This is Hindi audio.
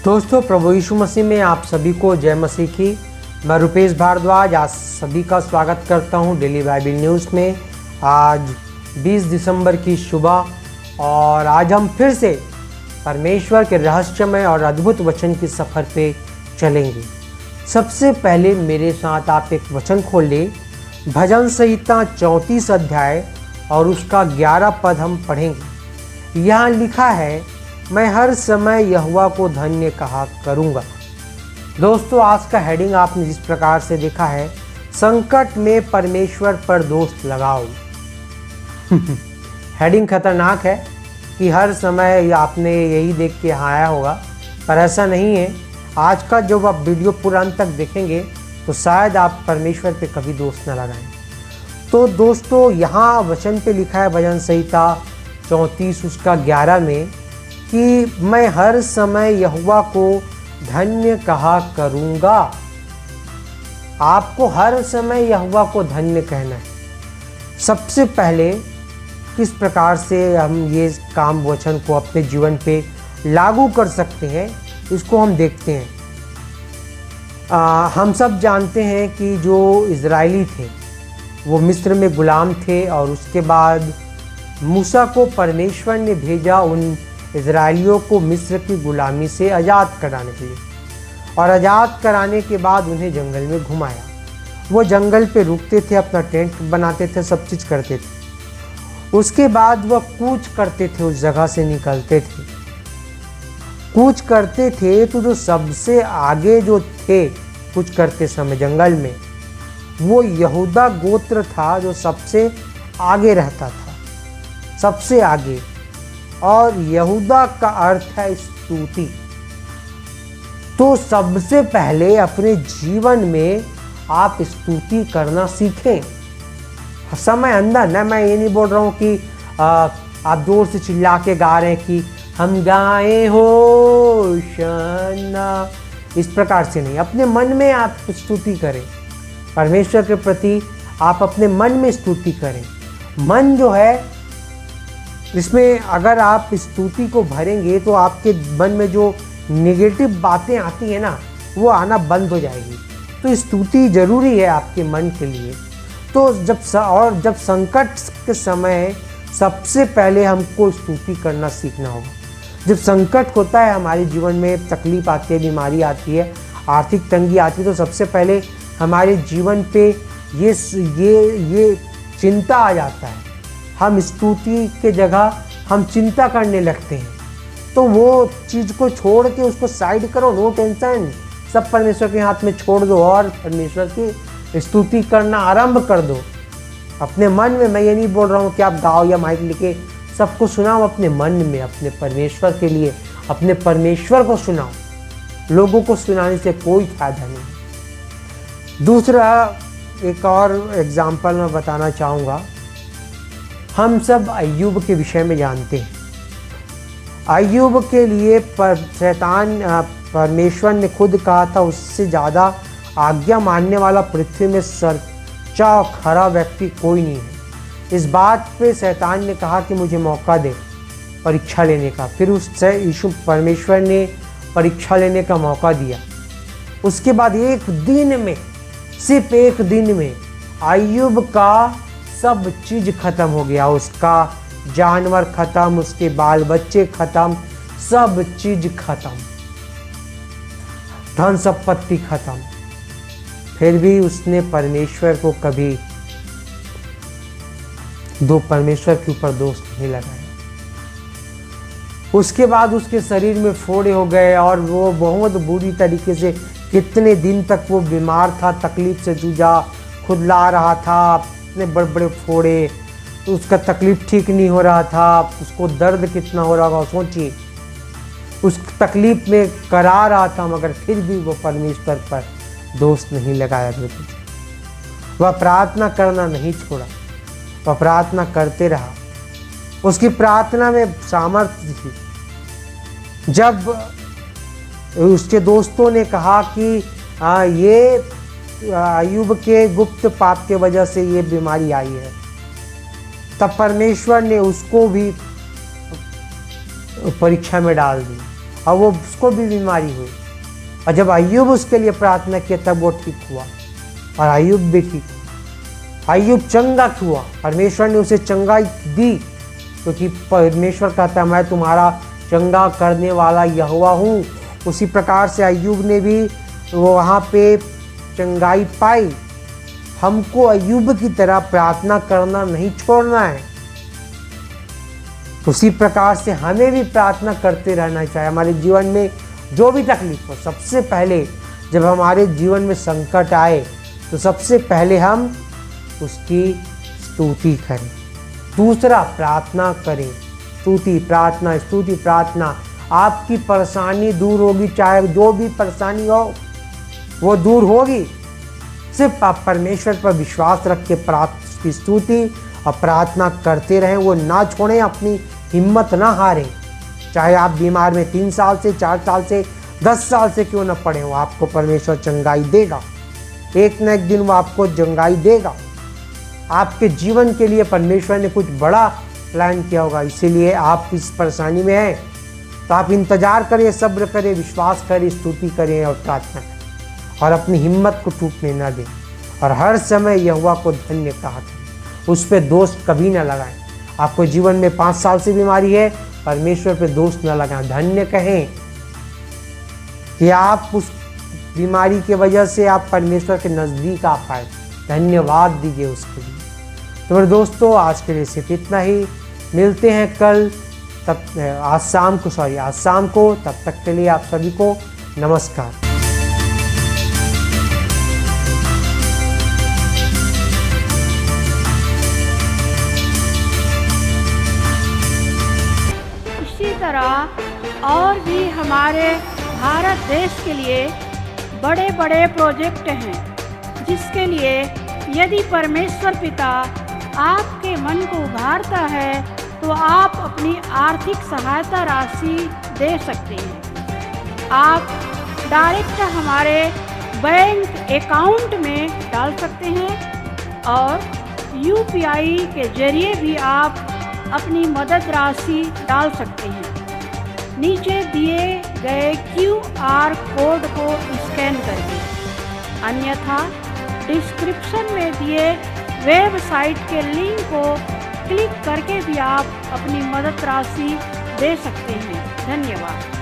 दोस्तों, प्रभु यीशु मसीह में आप सभी को जय मसीह की। मैं रुपेश भारद्वाज आप सभी का स्वागत करता हूं डेली बाइबल न्यूज़ में। आज 20 दिसंबर की सुबह और आज हम फिर से परमेश्वर के रहस्यमय और अद्भुत वचन की सफ़र पे चलेंगे। सबसे पहले मेरे साथ आप एक वचन खोल लें, भजन संहिता 34 अध्याय और उसका 11 पद हम पढ़ेंगे। यहाँ लिखा है, मैं हर समय यहोवा को धन्य कहा करूँगा। दोस्तों, आज का हेडिंग आपने जिस प्रकार से देखा है, संकट में परमेश्वर पर दोष लगाओ। हेडिंग खतरनाक है कि हर समय आपने यही देख के आया होगा, पर ऐसा नहीं है। आज का जब आप वीडियो पूरा अंत तक देखेंगे तो शायद आप परमेश्वर पे कभी दोष न लगाएं। तो दोस्तों, यहाँ वचन पे लिखा है भजन संहिता 34 उसका 11 में कि मैं हर समय यहोवा को धन्य कहा करूँगा। आपको हर समय यहोवा को धन्य कहना है। सबसे पहले किस प्रकार से हम ये काम वचन को अपने जीवन पे लागू कर सकते हैं, इसको हम देखते हैं। हम सब जानते हैं कि जो इज़राइली थे वो मिस्र में गुलाम थे और उसके बाद मूसा को परमेश्वर ने भेजा उन इज़राइलियों को मिस्र की गुलामी से आज़ाद कराने के लिए, और आज़ाद कराने के बाद उन्हें जंगल में घुमाया। वो जंगल पे रुकते थे, अपना टेंट बनाते थे, सब चीज़ करते थे। उसके बाद वह कूच करते थे, उस जगह से निकलते थे। कूच करते थे तो जो सबसे आगे जो थे कूच करते समय जंगल में, वो यहूदा गोत्र था जो सबसे आगे रहता था, सबसे आगे। और यहूदा का अर्थ है स्तुति। तो सबसे पहले अपने जीवन में आप स्तुति करना सीखें। समय अंदर न, मैं ये नहीं बोल रहा हूँ कि आप जोर से चिल्ला के गा रहे हैं कि हम गाएं होशाना, इस प्रकार से नहीं। अपने मन में आप स्तुति करें, परमेश्वर के प्रति आप अपने मन में स्तुति करें। मन जो है, इसमें अगर आप स्तुति को भरेंगे तो आपके मन में जो नेगेटिव बातें आती हैं ना, वो आना बंद हो जाएगी। तो स्तुति जरूरी है आपके मन के लिए। तो जब संकट के समय सबसे पहले हमको स्तुति करना सीखना होगा। जब संकट होता है हमारे जीवन में, तकलीफ आती है, बीमारी आती है, आर्थिक तंगी आती है, तो सबसे पहले हमारे जीवन पे ये चिंता आ जाता है। हम स्तुति के जगह हम चिंता करने लगते हैं। तो वो चीज़ को छोड़ के उसको साइड करो, नो टेंशन, सब परमेश्वर के हाथ में छोड़ दो और परमेश्वर की स्तुति करना आरंभ कर दो अपने मन में। मैं ये नहीं बोल रहा हूँ कि आप गाओ या माइक लेके सबको सुनाओ, अपने मन में अपने परमेश्वर के लिए अपने परमेश्वर को सुनाओ। लोगों को सुनाने से कोई फायदा नहीं। दूसरा एक और एग्जाम्पल मैं बताना चाहूँगा। हम सब अय्यूब के विषय में जानते हैं। अय्यूब के लिए परमेश्वर ने खुद कहा था, उससे ज़्यादा आज्ञा मानने वाला पृथ्वी में सच्चा खरा व्यक्ति कोई नहीं है। इस बात पे शैतान ने कहा कि मुझे मौका दे परीक्षा लेने का। फिर उससे यीशु परमेश्वर ने परीक्षा लेने का मौका दिया। उसके बाद एक दिन में, सिर्फ एक दिन में अय्यूब का सब चीज़ खत्म हो गया। उसका जानवर खत्म, उसके बाल बच्चे खत्म, सब चीज खत्म, धन संपत्ति खत्म। फिर भी उसने परमेश्वर को कभी परमेश्वर के ऊपर दोष नहीं लगाया। उसके बाद उसके शरीर में फोड़े हो गए और वो बहुत बुरी तरीके से, कितने दिन तक वो बीमार था, तकलीफ से जूझा, खुदला रहा था, इतने बड़े बड़े फोड़े, तो उसका तकलीफ ठीक नहीं हो रहा था। उसको दर्द कितना हो रहा होगा सोचिए। उस तकलीफ में करा रहा था, मगर फिर भी वो परमेश्वर पर दोष नहीं लगाया। वह प्रार्थना करना नहीं छोड़ा, वह प्रार्थना करते रहा। उसकी प्रार्थना में सामर्थ्य थी। जब उसके दोस्तों ने कहा कि ये अय्यूब के गुप्त पाप के वजह से ये बीमारी आई है, तब परमेश्वर ने उसको भी परीक्षा में डाल दी और वो उसको भी बीमारी हुई, और जब अय्यूब उसके लिए प्रार्थना किया तब वो ठीक हुआ, और अय्यूब भी ठीक हुआ। अय्यूब चंगा हुआ, परमेश्वर ने उसे चंगाई दी, क्योंकि परमेश्वर कहता है मैं तुम्हारा चंगा करने वाला यहोवा हूँ। उसी प्रकार से अय्यूब ने भी वो वहाँ पे चंगाई पाई। हमको अय्यूब की तरह प्रार्थना करना नहीं छोड़ना है। उसी प्रकार से हमें भी प्रार्थना करते रहना चाहिए। हमारे जीवन में जो भी तकलीफ हो, सबसे पहले जब हमारे जीवन में संकट आए तो सबसे पहले हम उसकी स्तुति करें। दूसरा, प्रार्थना करें। स्तुति, प्रार्थना, स्तुति, प्रार्थना। आपकी परेशानी दूर होगी, चाहे जो भी परेशानी हो वो दूर होगी। सिर्फ आप परमेश्वर पर विश्वास रख के उसकी स्तुति और प्रार्थना करते रहें, वो ना छोड़ें, अपनी हिम्मत ना हारें। चाहे आप बीमार में 3 साल से, 4 साल से, 10 साल से क्यों ना पड़े, वो आपको परमेश्वर चंगाई देगा। एक न एक दिन वो आपको चंगाई देगा। आपके जीवन के लिए परमेश्वर ने कुछ बड़ा प्लान किया होगा, इसीलिए आप इस परेशानी में हैं। तो आप इंतजार करें, सब्र करें, विश्वास करें, स्तुति करें और प्रार्थना करें, और अपनी हिम्मत को टूटने न दें, और हर समय यहोवा को धन्य कहा करें। उस पर दोष कभी न लगाएं। आपको जीवन में 5 साल से बीमारी है, परमेश्वर पे दोष न लगाएं, धन्य कहें कि आप उस बीमारी की वजह से आप परमेश्वर के नज़दीक आ पाए। धन्यवाद दीजिए उसके लिए। तो मेरे दोस्तों, आज के लिए सिर्फ इतना ही। मिलते हैं कल, आज शाम को। तब तक के लिए आप सभी को नमस्कार। इसी तरह और भी हमारे भारत देश के लिए बड़े बड़े प्रोजेक्ट हैं, जिसके लिए यदि परमेश्वर पिता आपके मन को उभारता है तो आप अपनी आर्थिक सहायता राशि दे सकते हैं। आप डायरेक्ट हमारे बैंक अकाउंट में डाल सकते हैं, और UPI के जरिए भी आप अपनी मदद राशि डाल सकते हैं। नीचे दिए गए QR कोड को स्कैन करके, अन्यथा डिस्क्रिप्शन में दिए वेबसाइट के लिंक को क्लिक करके भी आप अपनी मदद राशि दे सकते हैं। धन्यवाद।